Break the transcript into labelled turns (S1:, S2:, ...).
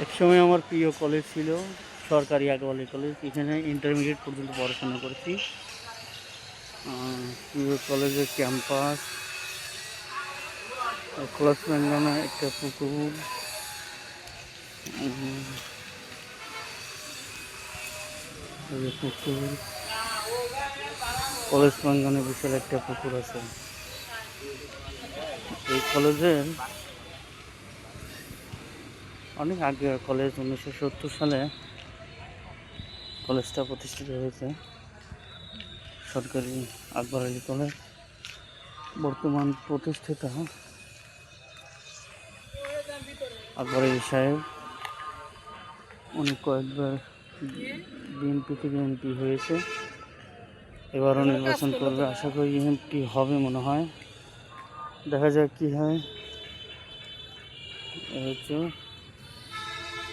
S1: একসময় আমার প্রিয় কলেজ ছিল সরকারি আকবালি কলেজ। এখানে ইন্টারমিডিয়েট পর্যন্ত পড়াশোনা করেছি। প্রিয় কলেজের ক্যাম্পাস, ক্লাস ম্যাঙ্গানা একটা পুকুর, পুকুর কলেজ প্রাঙ্গনে বিশাল একটা পুকুর আছে। এই কলেজের অনেক আগে কলেজ 1970 সালে কলেজটা প্রতিষ্ঠিত হয়েছে, সরকারি আকবর আলী কলেজ। বর্তমান প্রতিষ্ঠিতা আকবর আলী সাহেব। উনি কয়েকবার বিএনপি থেকে এমপি হয়েছে, এবারও নির্বাচন করবে। আশা করি এমপি হবে মনে হয়, দেখা যাক কি হয়। এই হচ্ছে